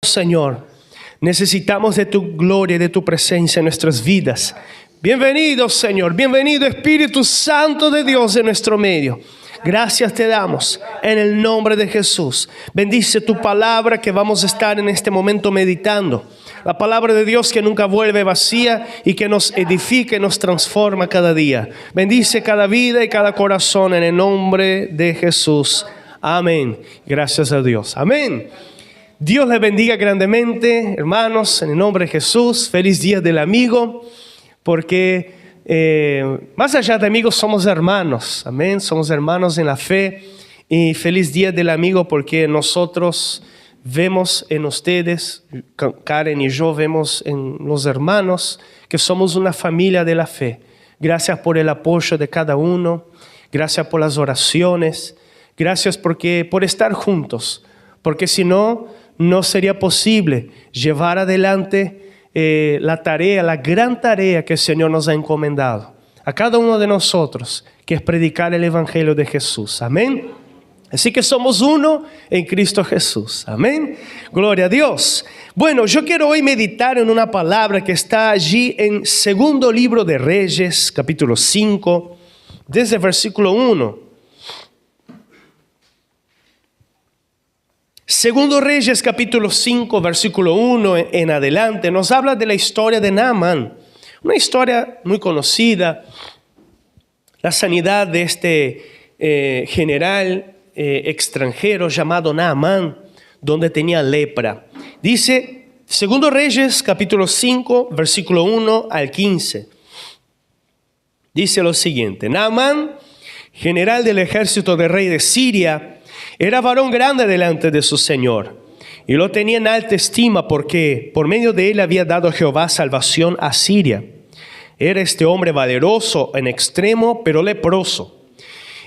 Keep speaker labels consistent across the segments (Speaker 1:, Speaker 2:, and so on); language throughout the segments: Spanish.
Speaker 1: Señor, necesitamos de tu gloria y de tu presencia en nuestras vidas. Bienvenido, Señor, bienvenido Espíritu Santo de Dios en nuestro medio. Gracias te damos en el nombre de Jesús. Bendice tu palabra que vamos a estar en este momento meditando. La palabra de Dios que nunca vuelve vacía y que nos edifica y nos transforma cada día. Bendice cada vida y cada corazón en el nombre de Jesús. Amén. Gracias a Dios. Amén. Dios les bendiga grandemente, hermanos, en el nombre de Jesús. Feliz Día del Amigo, porque más allá de amigos somos hermanos. Amén. Somos hermanos en la fe. Y feliz Día del Amigo porque nosotros vemos en ustedes, Karen y yo vemos en los hermanos que somos una familia de la fe. Gracias por el apoyo de cada uno. Gracias por las oraciones. Gracias por estar juntos. Porque si no, no sería posible llevar adelante la tarea, la gran tarea que el Señor nos ha encomendado a cada uno de nosotros, que es predicar el Evangelio de Jesús. Amén. Así que somos uno en Cristo Jesús. Amén. Gloria a Dios. Bueno, yo quiero hoy meditar en una palabra que está allí en segundo libro de Reyes, capítulo 5, desde el versículo 1. Segundo Reyes, capítulo 5, versículo 1 en adelante, nos habla de la historia de Naamán. Una historia muy conocida, la sanidad de este general extranjero llamado Naamán, donde tenía lepra. Dice, Segundo Reyes, capítulo 5, versículo 1 al 15. Dice lo siguiente: Naamán, general del ejército del rey de Siria, era varón grande delante de su Señor, y lo tenía en alta estima porque por medio de él había dado Jehová salvación a Siria. Era este hombre valeroso en extremo, pero leproso.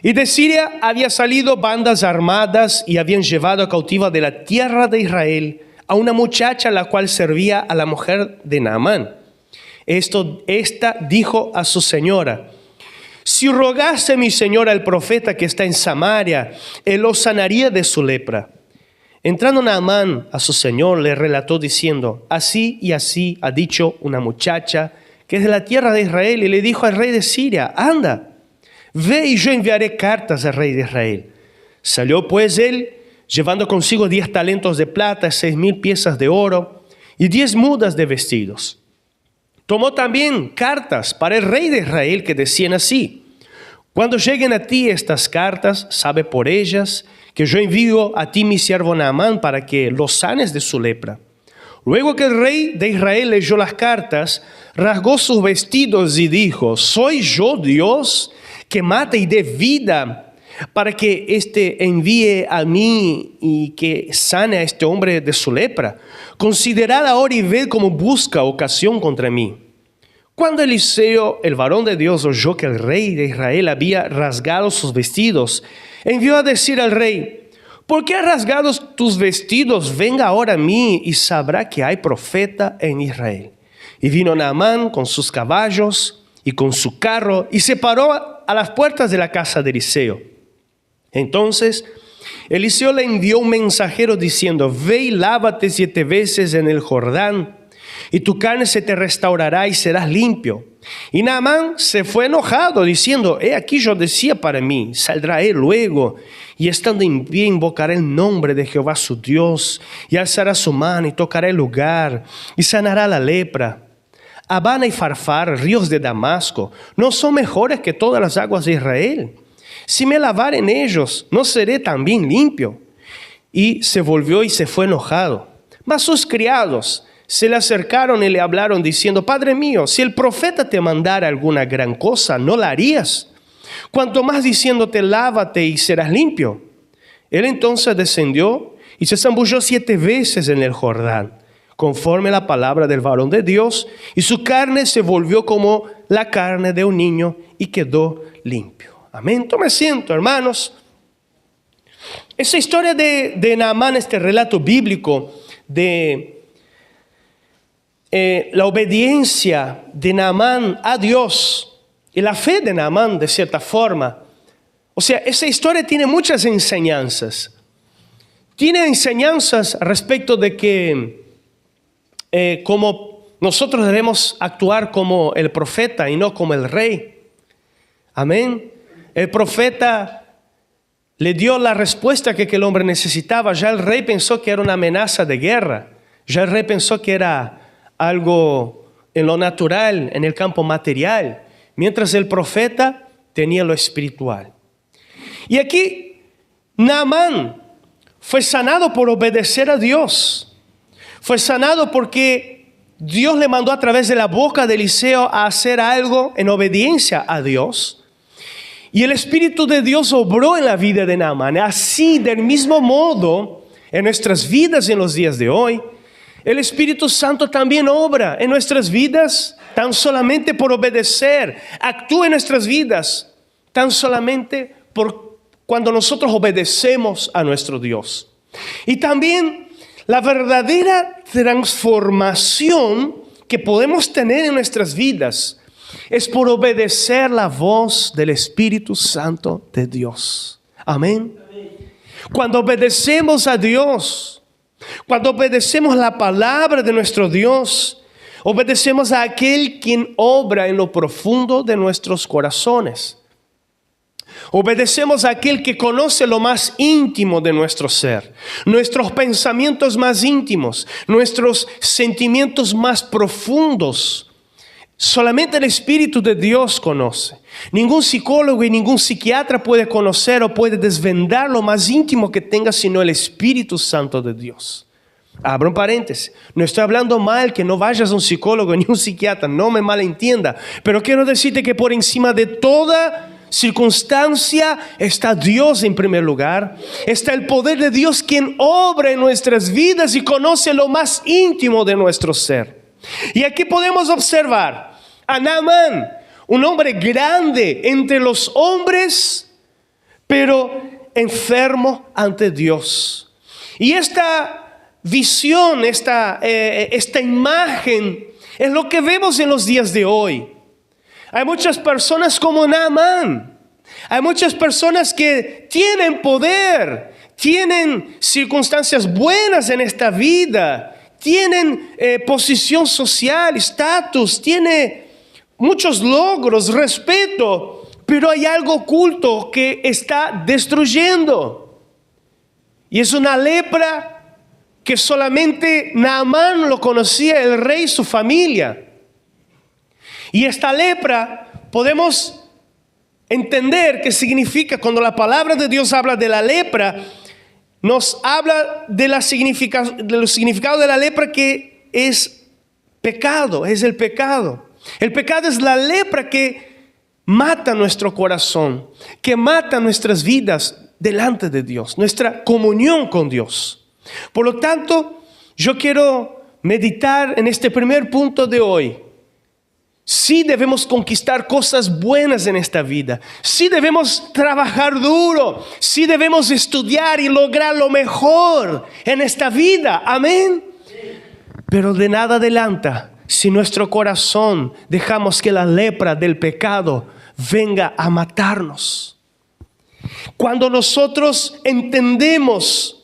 Speaker 1: Y de Siria había salido bandas armadas y habían llevado cautiva de la tierra de Israel a una muchacha la cual servía a la mujer de Naamán. Esta dijo a su señora: si rogase mi señora al profeta que está en Samaria, él lo sanaría de su lepra. Entrando Naamán a su señor, le relató diciendo: así y así ha dicho una muchacha que es de la tierra de Israel. Y le dijo al rey de Siria: anda, ve y yo enviaré cartas al rey de Israel. Salió pues él, llevando consigo 10 talentos de plata, 6,000 piezas de oro y 10 mudas de vestidos. Tomó también cartas para el rey de Israel que decían así: cuando lleguen a ti estas cartas, sabe por ellas que yo envío a ti mi siervo Naamán para que lo sanes de su lepra. Luego que el rey de Israel leyó las cartas, rasgó sus vestidos y dijo: ¿soy yo Dios que mate y dé vida para que éste envíe a mí y que sane a este hombre de su lepra? Considerad ahora y ved cómo busca ocasión contra mí. Cuando Eliseo, el varón de Dios, oyó que el rey de Israel había rasgado sus vestidos, envió a decir al rey: ¿por qué has rasgado tus vestidos? Venga ahora a mí y sabrá que hay profeta en Israel. Y vino Naamán con sus caballos y con su carro y se paró a las puertas de la casa de Eliseo. Entonces Eliseo le envió un mensajero diciendo: ve y lávate 7 veces en el Jordán, y tu carne se te restaurará y serás limpio. Y Naamán se fue enojado diciendo: he aquí yo decía para mí, saldrá él luego, y estando en pie invocará el nombre de Jehová su Dios, y alzará su mano y tocará el lugar, y sanará la lepra. Abana y Farfar, ríos de Damasco, ¿no son mejores que todas las aguas de Israel? Si me lavar en ellos, ¿no seré también limpio? Y se volvió y se fue enojado. Mas sus criados se le acercaron y le hablaron diciendo: Padre mío, si el profeta te mandara alguna gran cosa, ¿no la harías? Cuanto más diciéndote: lávate y serás limpio. Él entonces descendió y se zambulló 7 veces en el Jordán, conforme a la palabra del varón de Dios, y su carne se volvió como la carne de un niño y quedó limpio. Amén. Tome asiento, hermanos. Esa historia de Naamán, este relato bíblico de la obediencia de Naamán a Dios y la fe de Naamán de cierta forma. O sea, esa historia tiene muchas enseñanzas. tiene enseñanzas respecto de que como nosotros debemos actuar como el profeta y no como el rey. Amén. El profeta le dio la respuesta que el hombre necesitaba. Ya el rey pensó que era una amenaza de guerra. Ya el rey pensó que era algo en lo natural, en el campo material. Mientras el profeta tenía lo espiritual. Y aquí Naamán fue sanado por obedecer a Dios. Fue sanado porque Dios le mandó a través de la boca de Eliseo a hacer algo en obediencia a Dios. Y el Espíritu de Dios obró en la vida de Naamán. Así, del mismo modo, en nuestras vidas en los días de hoy, el Espíritu Santo también obra en nuestras vidas tan solamente por obedecer. Actúa en nuestras vidas tan solamente por cuando nosotros obedecemos a nuestro Dios. Y también la verdadera transformación que podemos tener en nuestras vidas es por obedecer la voz del Espíritu Santo de Dios. Amén. Cuando obedecemos a Dios, cuando obedecemos la palabra de nuestro Dios, obedecemos a aquel quien obra en lo profundo de nuestros corazones. Obedecemos a aquel que conoce lo más íntimo de nuestro ser, nuestros pensamientos más íntimos, nuestros sentimientos más profundos. Solamente el Espíritu de Dios conoce. Ningún psicólogo y ningún psiquiatra puede conocer o puede desvendar lo más íntimo que tenga sino el Espíritu Santo de Dios. Abro un paréntesis. No estoy hablando mal que no vayas a un psicólogo ni un psiquiatra, no me malentienda. Pero quiero decirte que por encima de toda circunstancia está Dios en primer lugar. Está el poder de Dios quien obra en nuestras vidas y conoce lo más íntimo de nuestro ser. Y aquí podemos observar a Naamán, un hombre grande entre los hombres, pero enfermo ante Dios. Y esta visión, esta imagen es lo que vemos en los días de hoy. Hay muchas personas como Naamán. Hay muchas personas que tienen poder, tienen circunstancias buenas en esta vida, tienen posición social, estatus, tiene muchos logros, respeto, pero hay algo oculto que está destruyendo. Y es una lepra que solamente Naamán lo conocía, el rey y su familia. Y esta lepra podemos entender qué significa cuando la palabra de Dios habla de la lepra. Nos habla de los significados de la lepra, que es pecado, es el pecado. El pecado es la lepra que mata nuestro corazón, que mata nuestras vidas delante de Dios, nuestra comunión con Dios. Por lo tanto, yo quiero meditar en este primer punto de hoy. Sí debemos conquistar cosas buenas en esta vida. Sí debemos trabajar duro. Sí debemos estudiar y lograr lo mejor en esta vida. Amén. Pero de nada adelanta si nuestro corazón dejamos que la lepra del pecado venga a matarnos. Cuando nosotros entendemos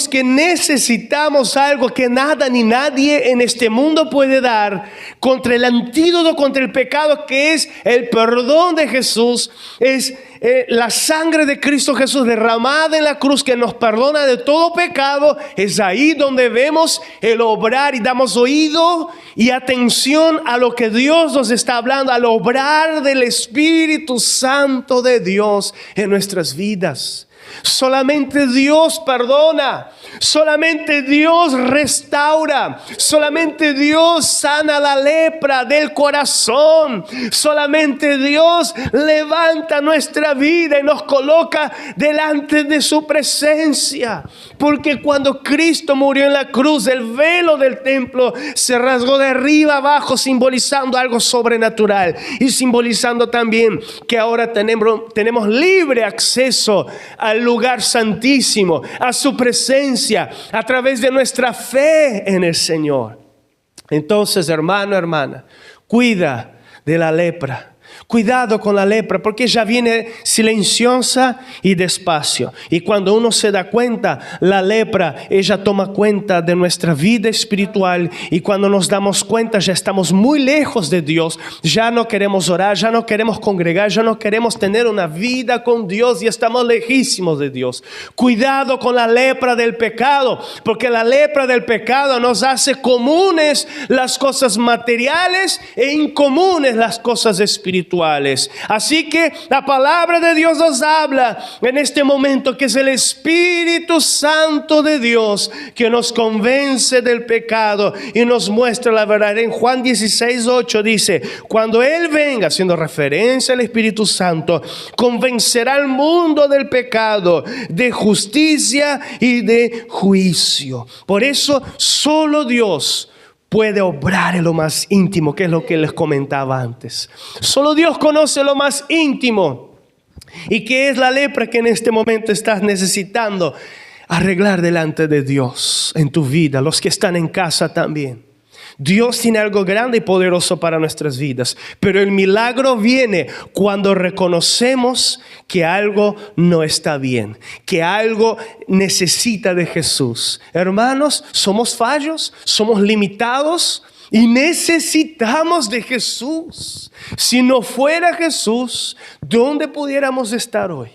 Speaker 1: que necesitamos algo que nada ni nadie en este mundo puede dar, contra el antídoto contra el pecado, que es el perdón de Jesús, es la sangre de Cristo Jesús derramada en la cruz que nos perdona de todo pecado. Es ahí donde vemos el obrar y damos oído y atención a lo que Dios nos está hablando, al obrar del Espíritu Santo de Dios en nuestras vidas. Solamente Dios perdona, solamente Dios restaura, solamente Dios sana la lepra del corazón, solamente Dios levanta nuestra vida y nos coloca delante de su presencia. Porque cuando Cristo murió en la cruz, el velo del templo se rasgó de arriba abajo, simbolizando algo sobrenatural y simbolizando también que ahora tenemos libre acceso al lugar santísimo, a su presencia, a través de nuestra fe en el Señor. Entonces, hermano, hermana, cuida de la lepra. Cuidado con la lepra, porque ella viene silenciosa y despacio. Y cuando uno se da cuenta, la lepra, ella toma cuenta de nuestra vida espiritual. Y cuando nos damos cuenta, ya estamos muy lejos de Dios. Ya no queremos orar, ya no queremos congregar, ya no queremos tener una vida con Dios y estamos lejísimos de Dios. Cuidado con la lepra del pecado, porque la lepra del pecado nos hace comunes las cosas materiales e incomunes las cosas espirituales. Así que la palabra de Dios nos habla en este momento que es el Espíritu Santo de Dios que nos convence del pecado y nos muestra la verdad. En Juan 16:8 dice: cuando Él venga, haciendo referencia al Espíritu Santo, convencerá al mundo del pecado, de justicia y de juicio. Por eso solo Dios puede obrar en lo más íntimo, que es lo que les comentaba antes. Solo Dios conoce lo más íntimo. ¿Y qué es la lepra que en este momento estás necesitando arreglar delante de Dios en tu vida? Los que están en casa también. Dios tiene algo grande y poderoso para nuestras vidas, pero el milagro viene cuando reconocemos que algo no está bien, que algo necesita de Jesús. Hermanos, somos fallos, somos limitados y necesitamos de Jesús. Si no fuera Jesús, ¿dónde pudiéramos estar hoy?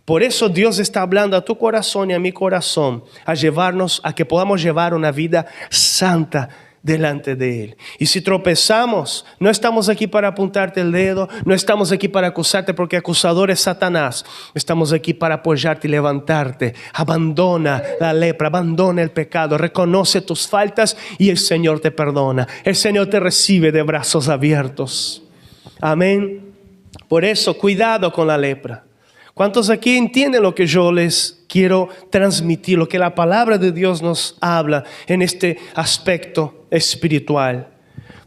Speaker 1: Por eso Dios está hablando a tu corazón y a mi corazón, a llevarnos a que podamos llevar una vida santa delante de Él. Y si tropezamos, no estamos aquí para apuntarte el dedo, no estamos aquí para acusarte, porque acusador es Satanás. Estamos aquí para apoyarte y levantarte. Abandona la lepra, abandona el pecado, reconoce tus faltas y el Señor te perdona. El Señor te recibe de brazos abiertos. Amén. Por eso, cuidado con la lepra. ¿Cuántos aquí entienden lo que yo les quiero transmitir, lo que la palabra de Dios nos habla en este aspecto espiritual?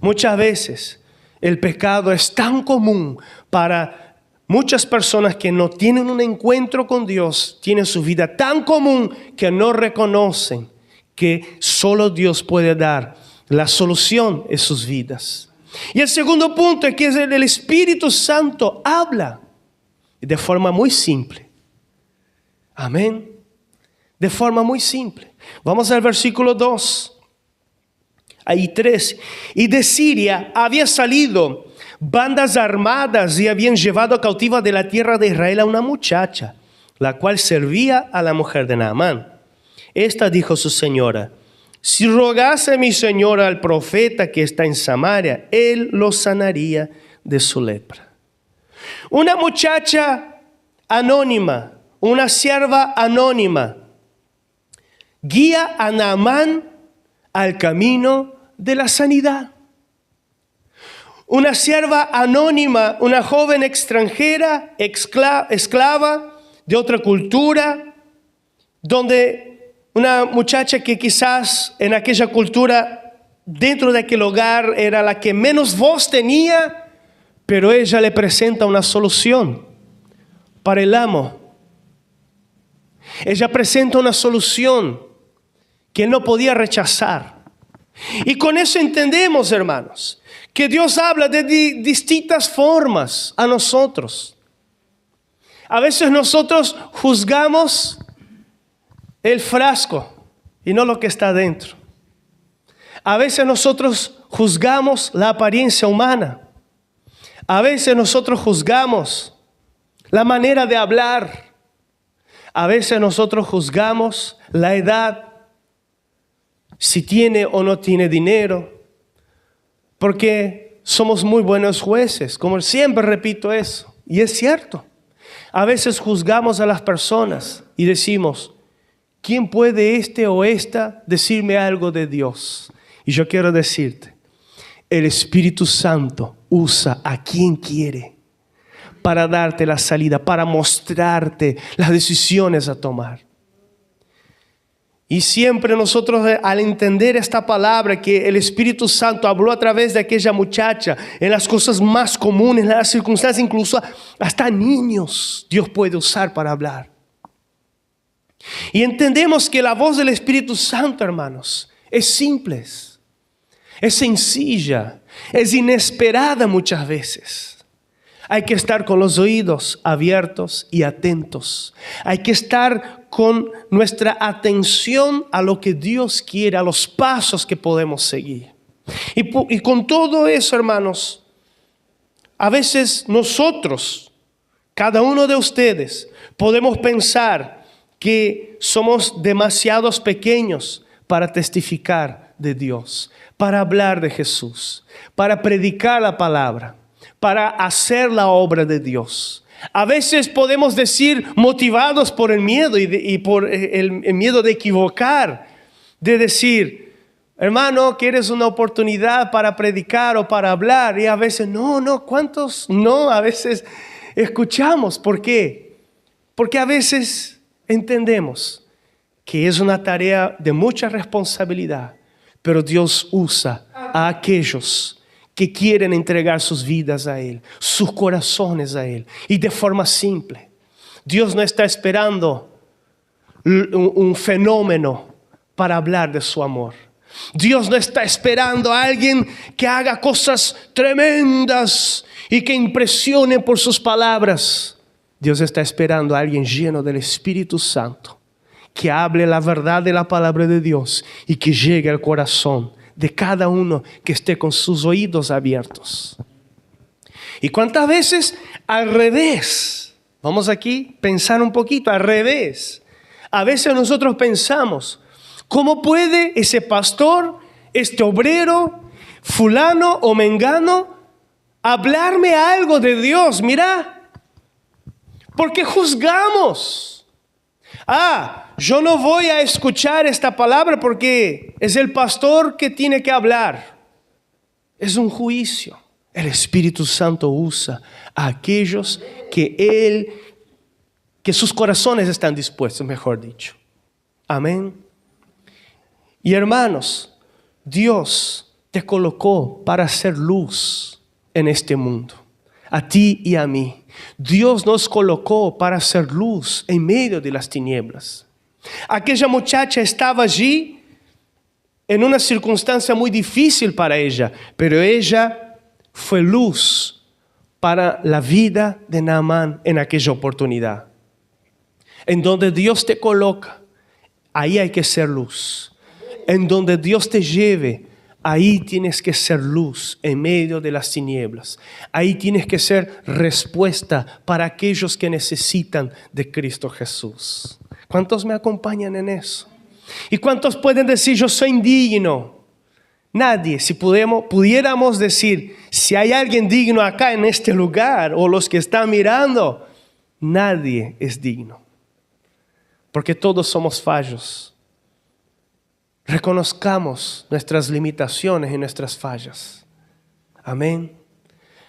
Speaker 1: Muchas veces el pecado es tan común para muchas personas que no tienen un encuentro con Dios, tienen su vida tan común que no reconocen que solo Dios puede dar la solución en sus vidas. Y el segundo punto es que el Espíritu Santo habla de forma muy simple. Amén. De forma muy simple. Vamos al versículo 2. Ahí 3. Y de Siria había salido bandas armadas y habían llevado cautiva de la tierra de Israel a una muchacha, la cual servía a la mujer de Naamán. Esta dijo a su señora: si rogase mi señora al profeta que está en Samaria, él lo sanaría de su lepra. Una muchacha anónima, una sierva anónima, guía a Naamán al camino de la sanidad. Una sierva anónima, una joven extranjera, esclava de otra cultura, donde una muchacha que quizás en aquella cultura, dentro de aquel hogar, era la que menos voz tenía, pero ella le presenta una solución para el amo. Ella presenta una solución que él no podía rechazar. Y con eso entendemos, hermanos, que Dios habla de distintas formas a nosotros. A veces nosotros juzgamos el frasco y no lo que está dentro. A veces nosotros juzgamos la apariencia humana. A veces nosotros juzgamos la manera de hablar. A veces nosotros juzgamos la edad, si tiene o no tiene dinero, porque somos muy buenos jueces, como siempre repito eso, y es cierto. A veces juzgamos a las personas y decimos: ¿quién puede este o esta decirme algo de Dios? Y yo quiero decirte, el Espíritu Santo usa a quien quiere para darte la salida, para mostrarte las decisiones a tomar. Y siempre nosotros, al entender esta palabra que el Espíritu Santo habló a través de aquella muchacha, en las cosas más comunes, en las circunstancias, incluso hasta niños, Dios puede usar para hablar. Y entendemos que la voz del Espíritu Santo, hermanos, es simple, es sencilla, es inesperada muchas veces. Hay que estar con los oídos abiertos y atentos. Hay que estar con nuestra atención a lo que Dios quiere, a los pasos que podemos seguir. Y con todo eso, hermanos, a veces nosotros, cada uno de ustedes, podemos pensar que somos demasiados pequeños para testificar de Dios, para hablar de Jesús, para predicar la palabra, para hacer la obra de Dios. A veces podemos decir, motivados por el miedo y por el miedo de equivocar, de decir, hermano, ¿quieres una oportunidad para predicar o para hablar? Y a veces, ¿cuántos no? A veces escuchamos. ¿Por qué? Porque a veces entendemos que es una tarea de mucha responsabilidad, pero Dios usa a aquellos que quieren entregar sus vidas a Él, sus corazones a Él, y de forma simple. Dios no está esperando un fenómeno para hablar de su amor. Dios no está esperando a alguien que haga cosas tremendas y que impresione por sus palabras. Dios está esperando a alguien lleno del Espíritu Santo, que hable la verdad de la palabra de Dios y que llegue al corazón de cada uno que esté con sus oídos abiertos. ¿Y cuántas veces al revés? Vamos aquí a pensar un poquito al revés. A veces nosotros pensamos, ¿cómo puede ese pastor, este obrero, fulano o mengano, hablarme algo de Dios? Mira, porque juzgamos. Yo no voy a escuchar esta palabra porque es el pastor que tiene que hablar. Es un juicio. El Espíritu Santo usa a aquellos que sus corazones están dispuestos, mejor dicho. Amén. Y hermanos, Dios te colocó para hacer luz en este mundo, a ti y a mí. Dios nos colocó para hacer luz en medio de las tinieblas. Aquella muchacha estaba allí en una circunstancia muy difícil para ella, pero ella fue luz para la vida de Naamán en aquella oportunidad. En donde Dios te coloca, ahí hay que ser luz. En donde Dios te lleve, ahí tienes que ser luz en medio de las tinieblas. Ahí tienes que ser respuesta para aquellos que necesitan de Cristo Jesús. ¿Cuántos me acompañan en eso? ¿Y cuántos pueden decir, yo soy indigno? Nadie. Si pudiéramos decir, si hay alguien digno acá en este lugar, o los que están mirando, nadie es digno. Porque todos somos fallos. Reconozcamos nuestras limitaciones y nuestras fallas. Amén.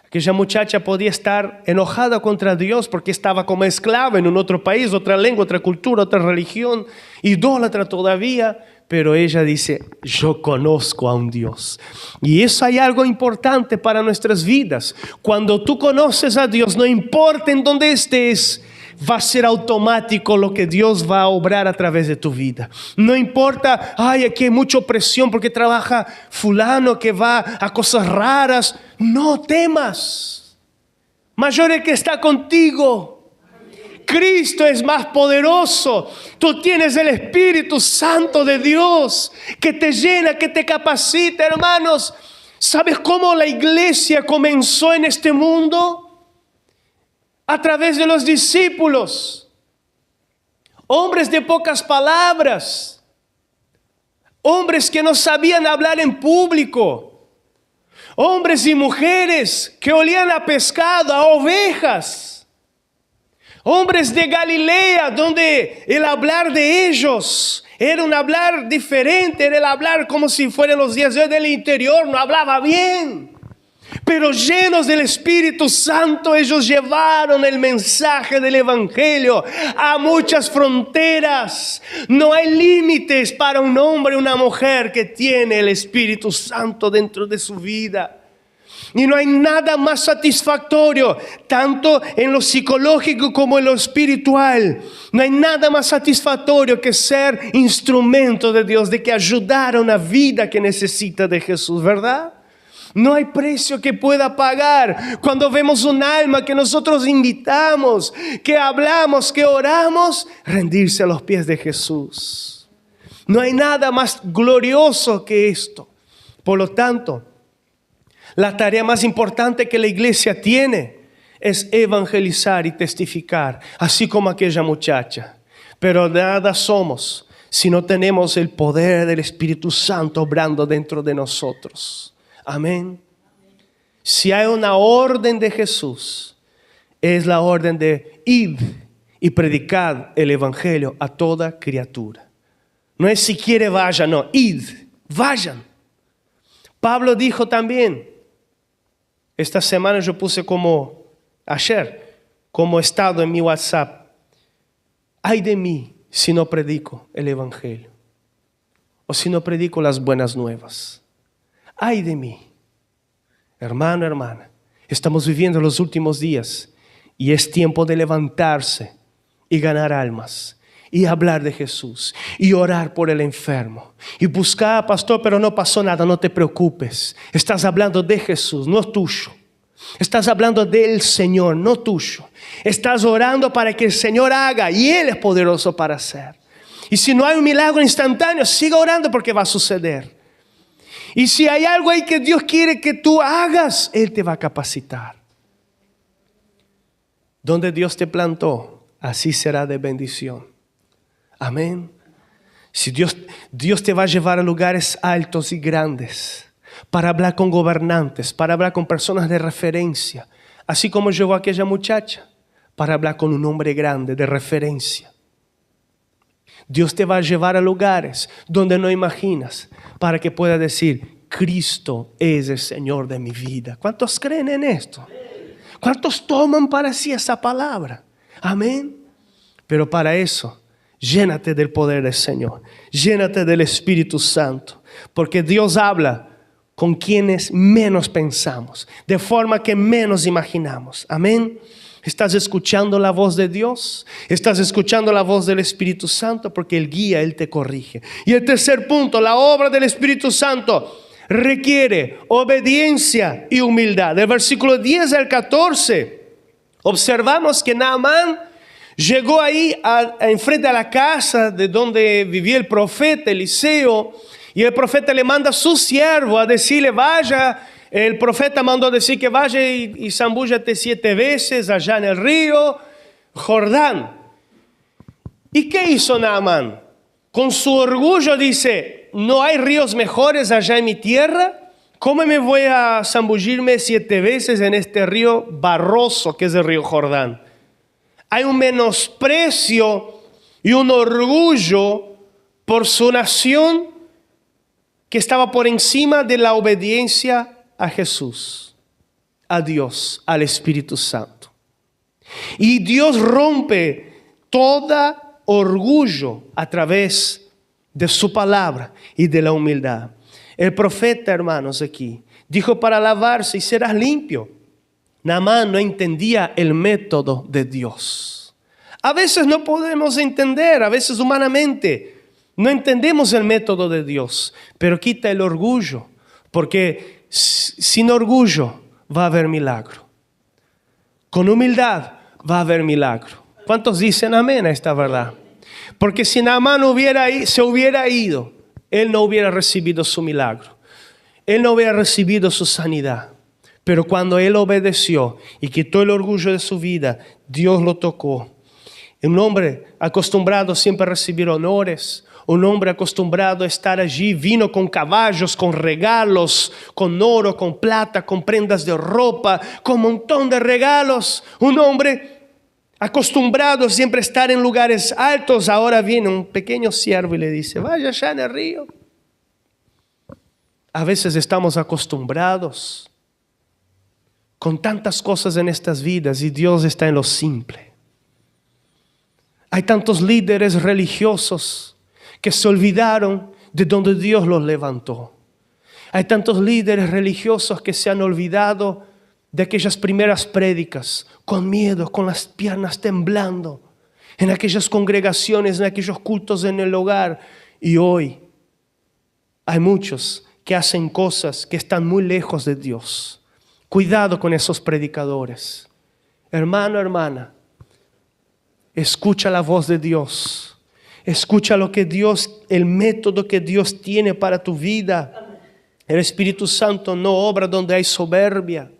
Speaker 1: Aquella muchacha podía estar enojada contra Dios porque estaba como esclava en un otro país, otra lengua, otra cultura, otra religión, idólatra todavía, pero ella dice, yo conozco a un Dios. Y eso hay algo importante para nuestras vidas. Cuando tú conoces a Dios, no importa en dónde estés, va a ser automático lo que Dios va a obrar a través de tu vida. No importa, aquí hay mucha opresión porque trabaja fulano que va a cosas raras. No temas. Mayor el que está contigo. Cristo es más poderoso. Tú tienes el Espíritu Santo de Dios que te llena, que te capacita, hermanos. ¿Sabes cómo la iglesia comenzó en este mundo? A través de los discípulos, hombres de pocas palabras, hombres que no sabían hablar en público, hombres y mujeres que olían a pescado, a ovejas, hombres de Galilea, donde el hablar de ellos era un hablar diferente, era el hablar como si fueran los días de hoy del interior, no hablaba bien. Pero llenos del Espíritu Santo, ellos llevaron el mensaje del Evangelio a muchas fronteras. No hay límites para un hombre o una mujer que tiene el Espíritu Santo dentro de su vida. Y no hay nada más satisfactorio, tanto en lo psicológico como en lo espiritual. No hay nada más satisfactorio que ser instrumento de Dios, de que ayudar a una vida que necesita de Jesús, ¿verdad? No hay precio que pueda pagar cuando vemos un alma que nosotros invitamos, que hablamos, que oramos, rendirse a los pies de Jesús. No hay nada más glorioso que esto. Por lo tanto, la tarea más importante que la iglesia tiene es evangelizar y testificar, así como aquella muchacha. Pero nada somos si no tenemos el poder del Espíritu Santo obrando dentro de nosotros. Amén. Si hay una orden de Jesús, es la orden de id y predicad el evangelio a toda criatura. No es si quiere vayan, no, id, vayan. Pablo dijo también, esta semana yo puse ayer, como estado en mi WhatsApp, ay de mí si no predico el evangelio o si no predico las buenas nuevas. Ay de mí, hermano, hermana, estamos viviendo los últimos días y es tiempo de levantarse y ganar almas y hablar de Jesús y orar por el enfermo y buscar, pastor, pero no pasó nada, no te preocupes, estás hablando de Jesús, no tuyo, estás hablando del Señor, no tuyo, estás orando para que el Señor haga y Él es poderoso para hacer. Y si no hay un milagro instantáneo, siga orando porque va a suceder. Y si hay algo ahí que Dios quiere que tú hagas, Él te va a capacitar. Donde Dios te plantó, así será de bendición. Amén. Si Dios te va a llevar a lugares altos y grandes, para hablar con gobernantes, para hablar con personas de referencia, así como llevó a aquella muchacha, para hablar con un hombre grande de referencia. Dios te va a llevar a lugares donde no imaginas, para que pueda decir, Cristo es el Señor de mi vida. ¿Cuántos creen en esto? ¿Cuántos toman para sí esa palabra? Amén. Pero para eso, llénate del poder del Señor. Llénate del Espíritu Santo. Porque Dios habla con quienes menos pensamos, de forma que menos imaginamos. Amén. ¿Estás escuchando la voz de Dios? ¿Estás escuchando la voz del Espíritu Santo? Porque Él guía, Él te corrige. Y el tercer punto, la obra del Espíritu Santo requiere obediencia y humildad. Del versículo 10 al 14, observamos que Naamán llegó ahí enfrente a la casa de donde vivía el profeta Eliseo, y el profeta le manda a su siervo a decirle, vaya. El profeta mandó decir que vaya y zambúllate 7 veces allá en el río Jordán. ¿Y qué hizo Naamán? Con su orgullo dice, ¿no hay ríos mejores allá en mi tierra? ¿Cómo me voy a zambullirme 7 veces en este río barroso que es el río Jordán? Hay un menosprecio y un orgullo por su nación que estaba por encima de la obediencia a Jesús, a Dios, al Espíritu Santo. Y Dios rompe todo orgullo a través de su palabra y de la humildad. El profeta, hermanos, aquí dijo para lavarse y serás limpio. Naamán no entendía el método de Dios. A veces no podemos entender, a veces humanamente no entendemos el método de Dios, pero quita el orgullo, porque sin orgullo va a haber milagro. Con humildad va a haber milagro. ¿Cuántos dicen amén a esta verdad? Porque si Naamán se hubiera ido, él no hubiera recibido su milagro. Él no hubiera recibido su sanidad. Pero cuando él obedeció y quitó el orgullo de su vida, Dios lo tocó. Un hombre acostumbrado siempre a recibir honores, un hombre acostumbrado a estar allí, vino con caballos, con regalos, con oro, con plata, con prendas de ropa, con un montón de regalos. Un hombre acostumbrado siempre a estar en lugares altos, ahora viene un pequeño siervo y le dice, vaya allá en el río. A veces estamos acostumbrados con tantas cosas en estas vidas y Dios está en lo simple. Hay tantos líderes religiosos que se olvidaron de donde Dios los levantó. Hay tantos líderes religiosos que se han olvidado de aquellas primeras prédicas, con miedo, con las piernas temblando, en aquellas congregaciones, en aquellos cultos en el hogar. Y hoy hay muchos que hacen cosas que están muy lejos de Dios. Cuidado con esos predicadores. Hermano, hermana, escucha la voz de Dios. Escucha lo que Dios, el método que Dios tiene para tu vida. El Espíritu Santo no obra donde hay soberbia.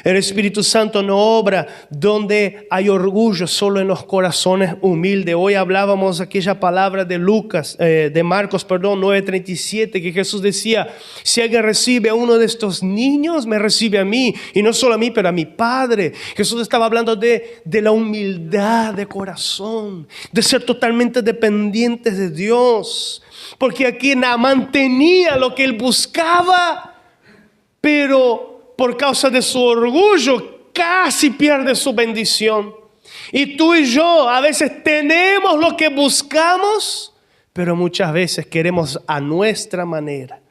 Speaker 1: El Espíritu Santo no obra donde hay orgullo, solo en los corazones humildes. Hoy hablábamos aquella palabra de Marcos 9:37, que Jesús decía: si alguien recibe a uno de estos niños, me recibe a mí. Y no solo a mí, pero a mi Padre. Jesús estaba hablando de la humildad de corazón, de ser totalmente dependientes de Dios. Porque aquí Naamán tenía lo que él buscaba, pero por causa de su orgullo casi pierde su bendición. Y tú y yo a veces tenemos lo que buscamos, pero muchas veces queremos a nuestra manera.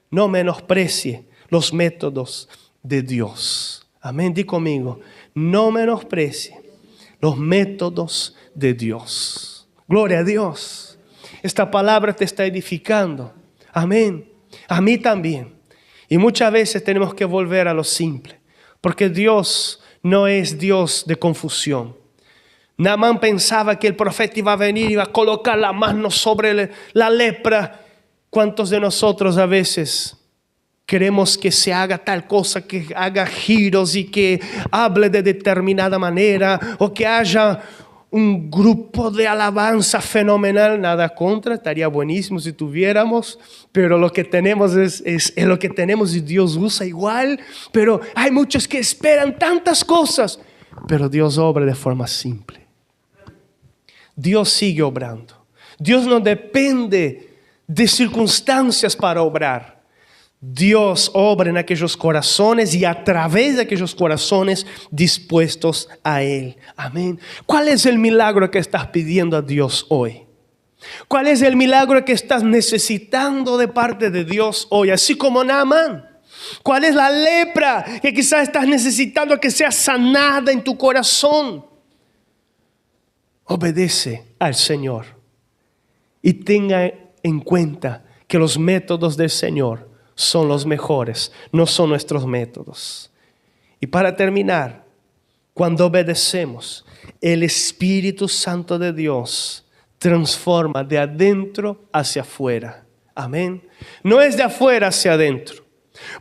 Speaker 1: No menosprecie los métodos de Dios. Amén, di conmigo. No menosprecie los métodos de Dios. Gloria a Dios. Esta palabra te está edificando. Amén. A mí también. Y muchas veces tenemos que volver a lo simple, porque Dios no es Dios de confusión. Naamán pensaba que el profeta iba a venir, iba a colocar la mano sobre la lepra. ¿Cuántos de nosotros a veces queremos que se haga tal cosa, que haga giros y que hable de determinada manera, o que haya un grupo de alabanza fenomenal? Nada contra, estaría buenísimo si tuviéramos, pero lo que tenemos es lo que tenemos y Dios usa igual. Pero hay muchos que esperan tantas cosas, pero Dios obra de forma simple. Dios sigue obrando. Dios no depende de circunstancias para obrar. Dios obra en aquellos corazones y a través de aquellos corazones dispuestos a Él. Amén. ¿Cuál es el milagro que estás pidiendo a Dios hoy? ¿Cuál es el milagro que estás necesitando de parte de Dios hoy? Así como Naamán. ¿Cuál es la lepra que quizás estás necesitando que sea sanada en tu corazón? Obedece al Señor y tenga en cuenta que los métodos del Señor son los mejores, no son nuestros métodos. Y para terminar, cuando obedecemos, el Espíritu Santo de Dios transforma de adentro hacia afuera. Amén. No es de afuera hacia adentro.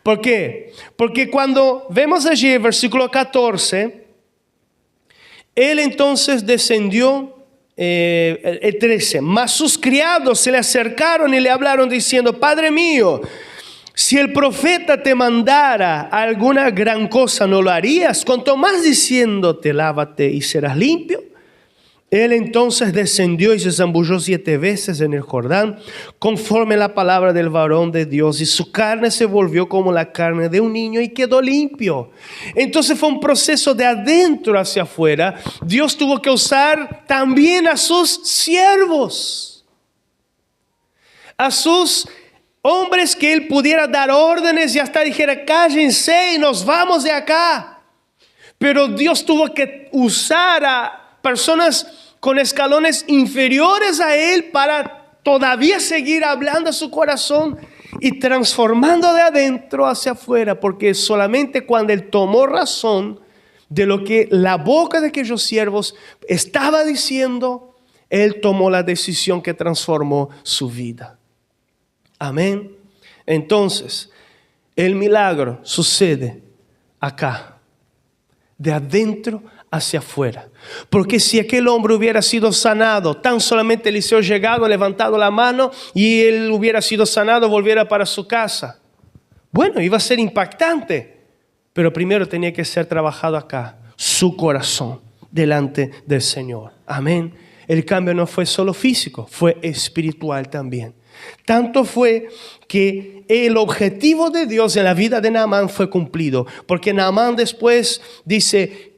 Speaker 1: ¿Por qué? Porque cuando vemos allí el versículo 14, él entonces descendió, el 13, mas sus criados se le acercaron y le hablaron diciendo: Padre mío, si el profeta te mandara alguna gran cosa, ¿no lo harías? Cuanto más diciéndote: lávate y serás limpio. Él entonces descendió y se zambulló 7 veces en el Jordán, conforme la palabra del varón de Dios, y su carne se volvió como la carne de un niño y quedó limpio. Entonces fue un proceso de adentro hacia afuera. Dios tuvo que usar también a sus siervos, a sus hombres que él pudiera dar órdenes y hasta dijera: cállense y nos vamos de acá. Pero Dios tuvo que usar a personas con escalones inferiores a él para todavía seguir hablando a su corazón y transformando de adentro hacia afuera, porque solamente cuando él tomó razón de lo que la boca de aquellos siervos estaba diciendo, él tomó la decisión que transformó su vida. Amén. Entonces, el milagro sucede acá, de adentro hacia afuera. Porque si aquel hombre hubiera sido sanado, tan solamente Eliseo llegado, levantado la mano y él hubiera sido sanado, volviera para su casa, bueno, iba a ser impactante, pero primero tenía que ser trabajado acá, su corazón, delante del Señor. Amén. El cambio no fue solo físico, fue espiritual también. Tanto fue que el objetivo de Dios en la vida de Naamán fue cumplido, porque Naamán después dice,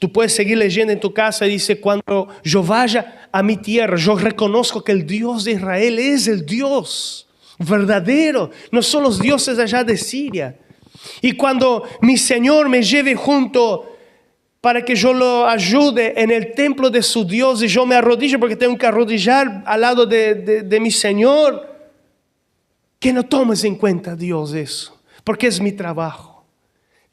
Speaker 1: tú puedes seguir leyendo en tu casa, dice: cuando yo vaya a mi tierra, yo reconozco que el Dios de Israel es el Dios verdadero, no son los dioses allá de Siria. Y cuando mi Señor me lleve junto para que yo lo ayude en el templo de su Dios y yo me arrodille porque tengo que arrodillar al lado de mi Señor, que no tomes en cuenta, Dios, eso, porque es mi trabajo.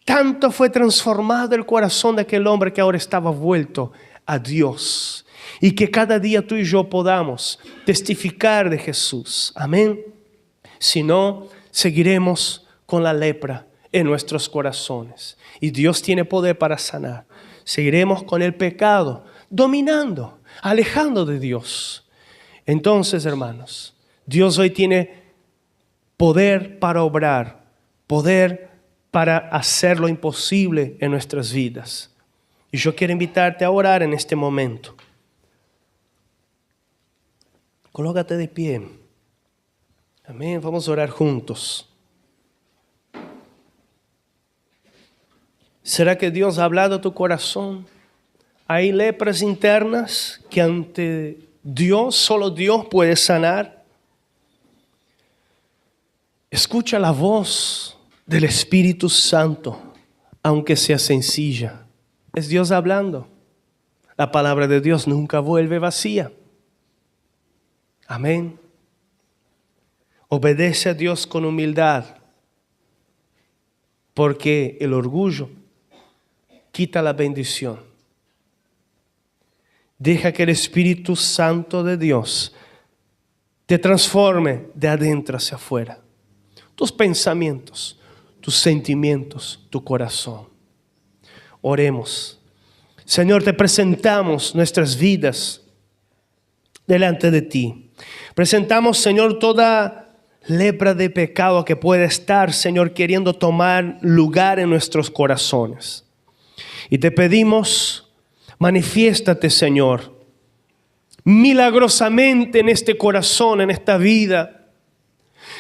Speaker 1: Tanto fue transformado el corazón de aquel hombre que ahora estaba vuelto a Dios. Y que cada día tú y yo podamos testificar de Jesús. Amén. Si no, seguiremos con la lepra en nuestros corazones. Y Dios tiene poder para sanar. Seguiremos con el pecado, dominando, alejando de Dios. Entonces, hermanos, Dios hoy tiene poder para obrar, poder para hacer lo imposible en nuestras vidas. Y yo quiero invitarte a orar en este momento. Colócate de pie. Amén. Vamos a orar juntos. ¿Será que Dios ha hablado a tu corazón? Hay lepras internas que ante Dios, solo Dios puede sanar. Escucha la voz del Espíritu Santo, aunque sea sencilla. Es Dios hablando. La palabra de Dios nunca vuelve vacía. Amén. Obedece a Dios con humildad, porque el orgullo quita la bendición. Deja que el Espíritu Santo de Dios te transforme de adentro hacia afuera. Tus pensamientos, tus sentimientos, tu corazón. Oremos. Señor, te presentamos nuestras vidas delante de ti. Presentamos, Señor, toda lepra de pecado que puede estar, Señor, queriendo tomar lugar en nuestros corazones. Y te pedimos, manifiéstate, Señor, milagrosamente en este corazón, en esta vida.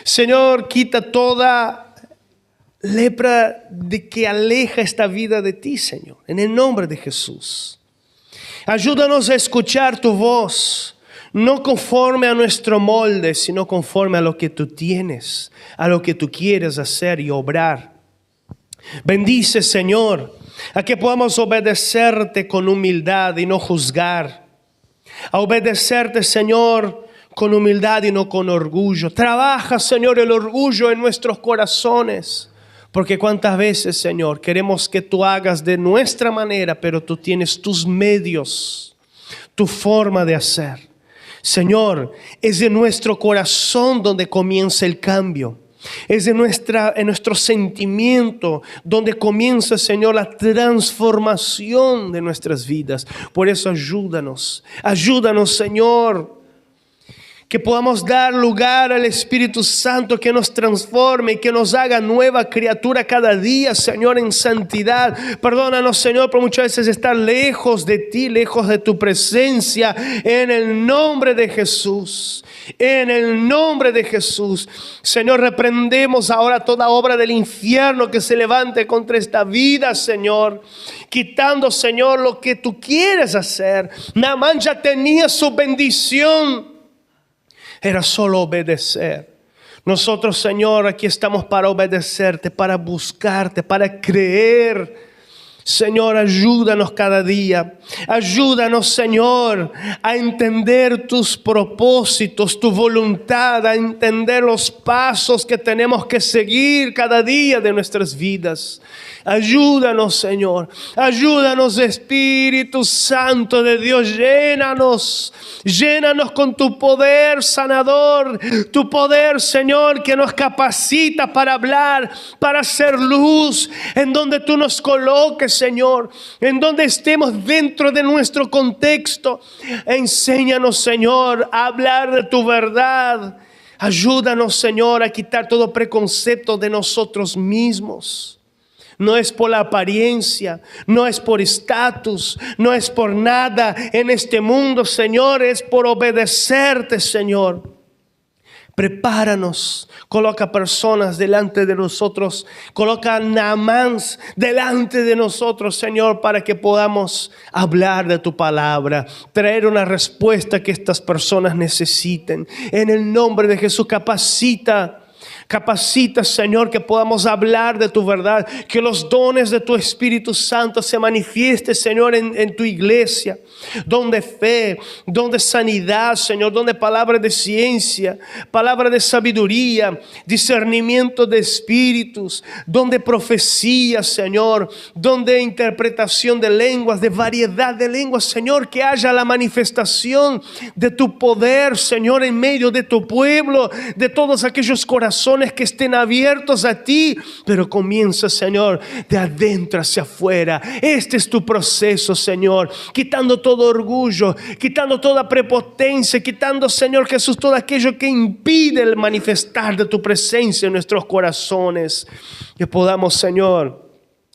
Speaker 1: Señor, quita toda lepra de que aleja esta vida de ti, Señor, en el nombre de Jesús. Ayúdanos a escuchar tu voz, no conforme a nuestro molde, sino conforme a lo que tú tienes, a lo que tú quieres hacer y obrar. Bendice, Señor, a que podamos obedecerte con humildad y no juzgar. A obedecerte, Señor, con humildad y no con orgullo. Trabaja, Señor, el orgullo en nuestros corazones. Porque cuántas veces, Señor, queremos que tú hagas de nuestra manera, pero tú tienes tus medios, tu forma de hacer. Señor, es en nuestro corazón donde comienza el cambio. Es en nuestro sentimiento donde comienza, Señor, la transformación de nuestras vidas. Por eso ayúdanos, Señor, que podamos dar lugar al Espíritu Santo que nos transforme, que nos haga nueva criatura cada día, Señor, en santidad. Perdónanos, Señor, por muchas veces estar lejos de ti, lejos de tu presencia. En el nombre de Jesús, en el nombre de Jesús, Señor, reprendemos ahora toda obra del infierno que se levante contra esta vida, Señor, quitando, Señor, lo que tú quieres hacer. Naamán ya tenía su bendición. Era solo obedecer. Nosotros, Señor, aquí estamos para obedecerte, para buscarte, para creer. Señor, ayúdanos cada día. Ayúdanos, Señor, a entender tus propósitos, tu voluntad, a entender los pasos que tenemos que seguir cada día de nuestras vidas. Ayúdanos, Señor. Ayúdanos, Espíritu Santo de Dios. Llénanos. Llénanos con tu poder sanador. Tu poder, Señor, que nos capacita para hablar, para hacer luz. En donde tú nos coloques, Señor. En donde estemos dentro de nuestro contexto. Enséñanos, Señor, a hablar de tu verdad. Ayúdanos, Señor, a quitar todo preconcepto de nosotros mismos. No es por la apariencia, no es por estatus, no es por nada en este mundo, Señor, es por obedecerte, Señor. Prepáranos, coloca personas delante de nosotros, coloca Naamáns delante de nosotros, Señor, para que podamos hablar de tu palabra, traer una respuesta que estas personas necesiten. En el nombre de Jesús, capacita Capacita, Señor, que podamos hablar de tu verdad, que los dones de tu Espíritu Santo se manifiesten, Señor, en tu iglesia, donde fe, donde sanidad, Señor, donde palabras de ciencia, palabras de sabiduría, discernimiento de espíritus, donde profecía, Señor, donde interpretación de lenguas, de variedad de lenguas, Señor, que haya la manifestación de tu poder, Señor, en medio de tu pueblo, de todos aquellos corazones que estén abiertos a ti, pero comienza, Señor, de adentro hacia afuera. Este es tu proceso, Señor, quitando todo orgullo, quitando toda prepotencia, quitando, Señor Jesús, todo aquello que impide el manifestar de tu presencia en nuestros corazones, que podamos, Señor,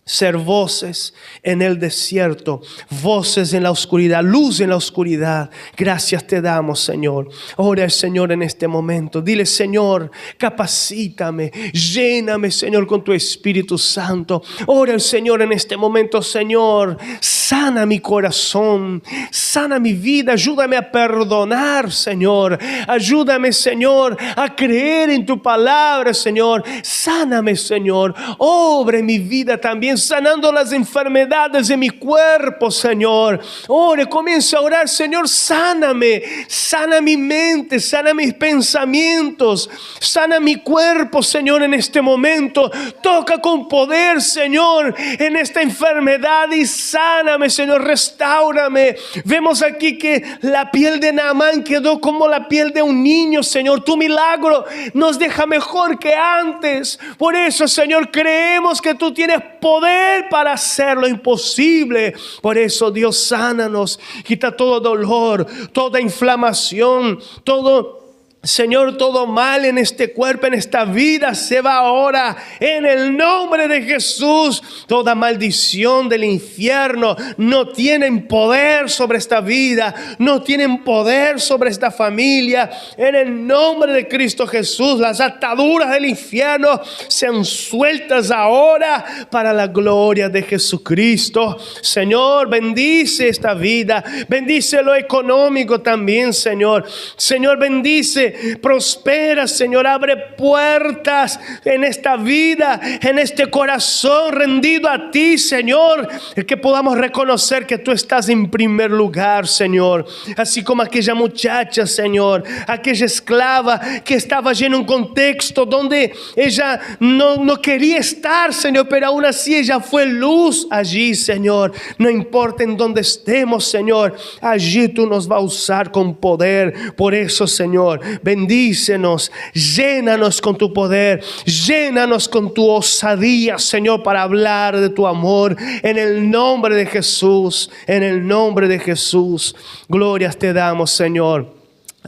Speaker 1: ser voces en el desierto, voces en la oscuridad, luz en la oscuridad. Gracias te damos, Señor. Ora al Señor en este momento. Dile, Señor, capacítame, lléname, Señor, con tu Espíritu Santo. Ora al Señor en este momento, Señor, sana mi corazón, sana mi vida, ayúdame a perdonar, Señor. Ayúdame, Señor, a creer en tu palabra, Señor. Sáname, Señor. Obra en mi vida también, sanando las enfermedades de mi cuerpo, Señor. Ore, comienza a orar, Señor, sáname, sana mi mente, sana mis pensamientos, sana mi cuerpo, Señor, en este momento. Toca con poder, Señor, en esta enfermedad y sáname, Señor, restáurame. Vemos aquí que la piel de Naamán quedó como la piel de un niño, Señor. Tu milagro nos deja mejor que antes. Por eso, Señor, creemos que tú tienes poder para hacer lo imposible. Por eso, Dios, sánanos, quita todo dolor, toda inflamación, todo, Señor, todo mal en este cuerpo, en esta vida, se va ahora en el nombre de Jesús. Toda maldición del infierno no tienen poder sobre esta vida, no tienen poder sobre esta familia. En el nombre de Cristo Jesús, las ataduras del infierno sean sueltas ahora para la gloria de Jesucristo. Señor, bendice esta vida, bendice lo económico también, Señor. Señor, bendice, prospera, Señor, abre puertas en esta vida, en este corazón rendido a ti, Señor, que podamos reconocer que tú estás en primer lugar, Señor, así como aquella muchacha, Señor, aquella esclava que estaba allí en un contexto donde ella no quería estar, Señor, pero aún así ella fue luz allí, Señor. No importa en dónde estemos, Señor, allí tú nos vas a usar con poder. Por eso, Señor, bendícenos, llénanos con tu poder, llénanos con tu osadía, Señor, para hablar de tu amor, en el nombre de Jesús, en el nombre de Jesús. Glorias te damos, Señor.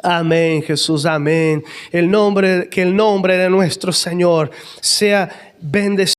Speaker 1: Amén, Jesús, amén. Que el nombre de nuestro Señor sea bendecido.